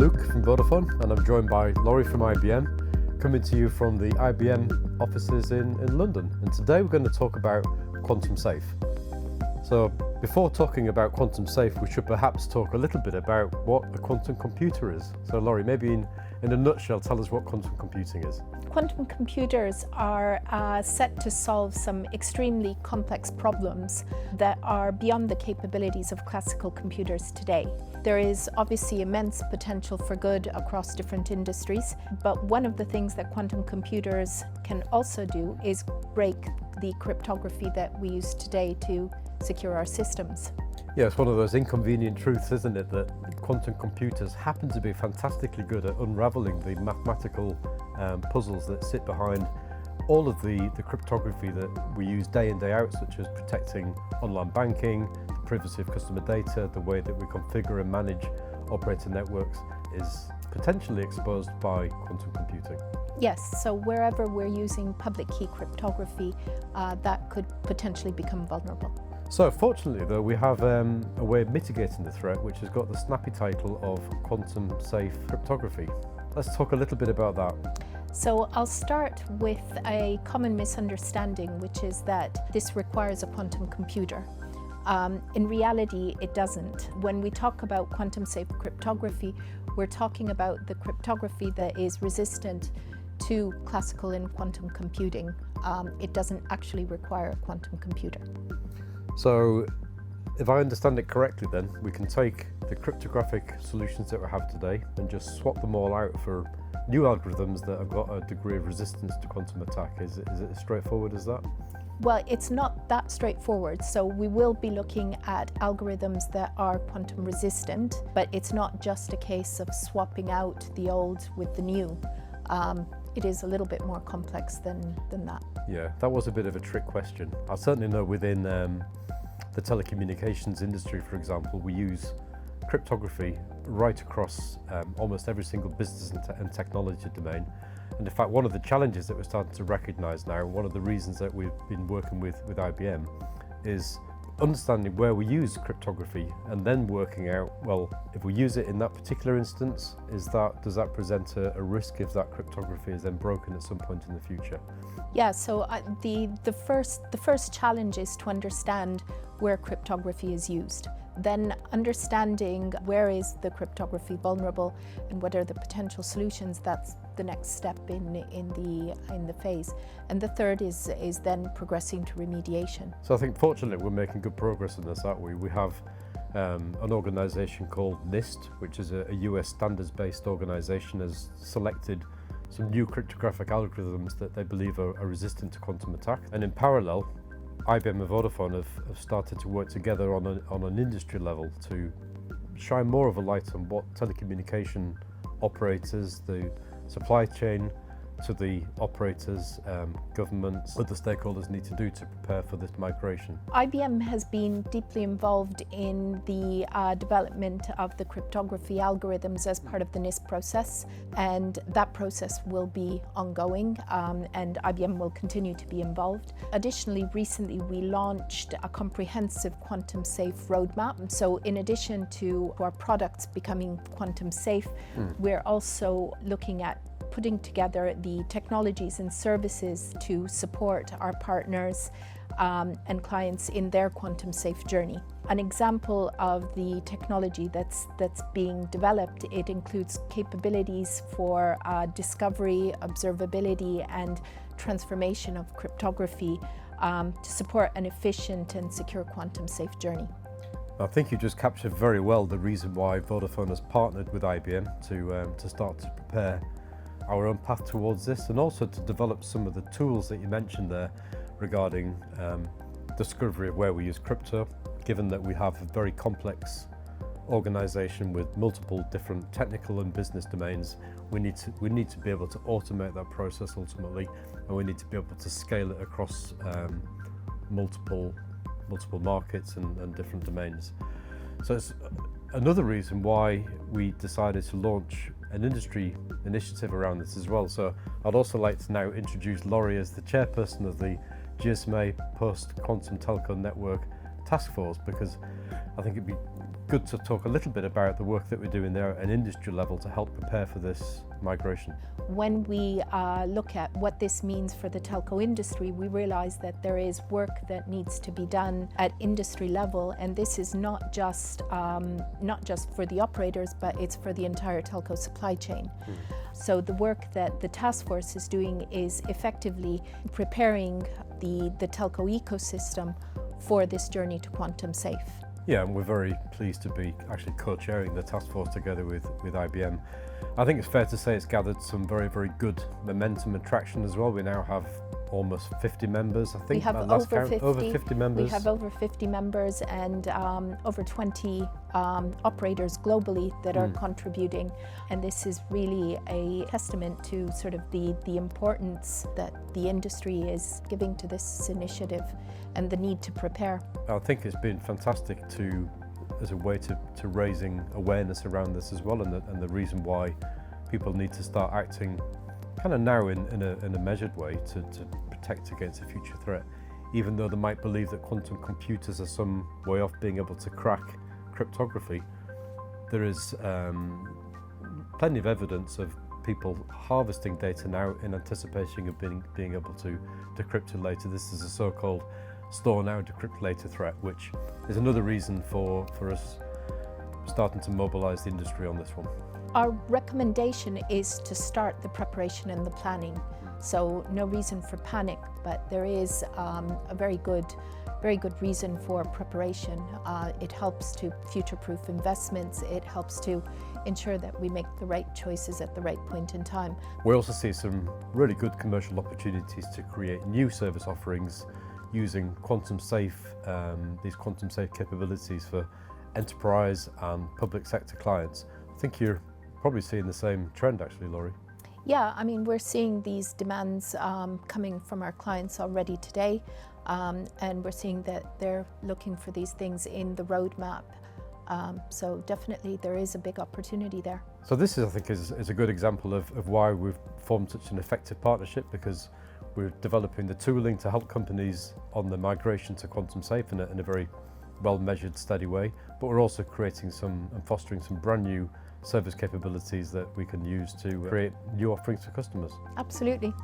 Luke from Vodafone, and I'm joined by Lory from IBM, coming to you from the IBM offices in London. And today we're going to talk about quantum safe. So before talking about quantum safe, we should perhaps talk a little bit about what a quantum computer is. So Lory, maybe in a nutshell, tell us what quantum computing is. Quantum computers are set to solve some extremely complex problems that are beyond the capabilities of classical computers today. There is obviously immense potential for good across different industries, but one of the things that quantum computers can also do is break the cryptography that we use today to secure our systems. Yeah, it's one of those inconvenient truths, isn't it, that quantum computers happen to be fantastically good at unraveling the mathematical puzzles that sit behind all of the cryptography that we use day in, day out, such as protecting online banking, the privacy of customer data, the way that we configure and manage operating networks is potentially exposed by quantum computing. Yes, so wherever we're using public key cryptography, that could potentially become vulnerable. So fortunately though, we have a way of mitigating the threat, which has got the snappy title of quantum safe cryptography. Let's talk a little bit about that. So I'll start with a common misunderstanding, which is that this requires a quantum computer. In reality, it doesn't. When we talk about quantum safe cryptography, we're talking about the cryptography that is resistant to classical and quantum computing. It doesn't actually require a quantum computer. So if I understand it correctly then, we can take the cryptographic solutions that we have today and just swap them all out for new algorithms that have got a degree of resistance to quantum attack. Is it as straightforward as that? Well, it's not that straightforward. So we will be looking at algorithms that are quantum resistant, but it's not just a case of swapping out the old with the new. It is a little bit more complex than that. Yeah, that was a bit of a trick question. I certainly know within the telecommunications industry, for example, we use cryptography right across almost every single business and technology domain. And in fact, one of the challenges that we're starting to recognize now, one of the reasons that we've been working with IBM, is understanding where we use cryptography and then working out, well, if we use it in that particular instance, does that present a risk if that cryptography is then broken at some point in the future? Yeah, so the first challenge is to understand where cryptography is used. Then understanding where is the cryptography vulnerable and what are the potential solutions, that's the next step in the phase. And the third is then progressing to remediation. So I think fortunately we're making good progress in this, aren't we? We have an organisation called NIST, which is a US standards-based organisation, has selected some new cryptographic algorithms that they believe are resistant to quantum attack. And in parallel, IBM and Vodafone have started to work together on an industry level to shine more of a light on what telecommunication operators, the supply chain, to the operators, governments, other stakeholders need to do to prepare for this migration. IBM has been deeply involved in the development of the cryptography algorithms as part of the NIST process, and that process will be ongoing, and IBM will continue to be involved. Additionally, recently we launched a comprehensive quantum safe roadmap. So in addition to our products becoming quantum safe, we're also looking at putting together the technologies and services to support our partners and clients in their quantum safe journey. An example of the technology that's being developed, it includes capabilities for discovery, observability, and transformation of cryptography to support an efficient and secure quantum safe journey. I think you just captured very well the reason why Vodafone has partnered with IBM to start to prepare our own path towards this, and also to develop some of the tools that you mentioned there regarding discovery of where we use crypto. Given that we have a very complex organization with multiple different technical and business domains, we need to be able to automate that process ultimately, and we need to be able to scale it across multiple markets and different domains. So it's another reason why we decided to launch an industry initiative around this as well. So I'd also like to now introduce Lory as the chairperson of the GSMA Post-Quantum Telco Network task force, because I think it'd be good to talk a little bit about the work that we're doing there at an industry level to help prepare for this migration. When we look at what this means for the telco industry, we realize that there is work that needs to be done at industry level, and this is not just for the operators, but it's for the entire telco supply chain. So the work that the task force is doing is effectively preparing the telco ecosystem for this journey to quantum safe. Yeah, and we're very pleased to be actually co-chairing the task force together with IBM. I think it's fair to say it's gathered some very, very good momentum and traction as well. We now have almost 50 members, I think. We have last over count, 50. Over 50 members. We have over 50 members and over 20 operators globally that are contributing. And this is really a testament to sort of the importance that the industry is giving to this initiative and the need to prepare. I think it's been fantastic as a way to raising awareness around this as well, and the reason why people need to start acting kind of now in a measured way to protect against a future threat, even though they might believe that quantum computers are some way off being able to crack cryptography. There is plenty of evidence of people harvesting data now in anticipation of being able to decrypt it later. This is a so-called store now, decrypt later threat, which is another reason for us starting to mobilize the industry on this one. Our recommendation is to start the preparation and the planning. So no reason for panic, but there is a very good reason for preparation. It helps to future-proof investments. It helps to ensure that we make the right choices at the right point in time. We also see some really good commercial opportunities to create new service offerings using these quantum safe capabilities for enterprise and public sector clients. I think you're probably seeing the same trend actually, Lory. Yeah, I mean, we're seeing these demands coming from our clients already today, and we're seeing that they're looking for these things in the roadmap. So definitely there is a big opportunity there. So this is, I think, is a good example of why we've formed such an effective partnership, because we're developing the tooling to help companies on the migration to quantum safe in a very well-measured, steady way, but we're also creating and fostering some brand new service capabilities that we can use to create new offerings for customers. Absolutely.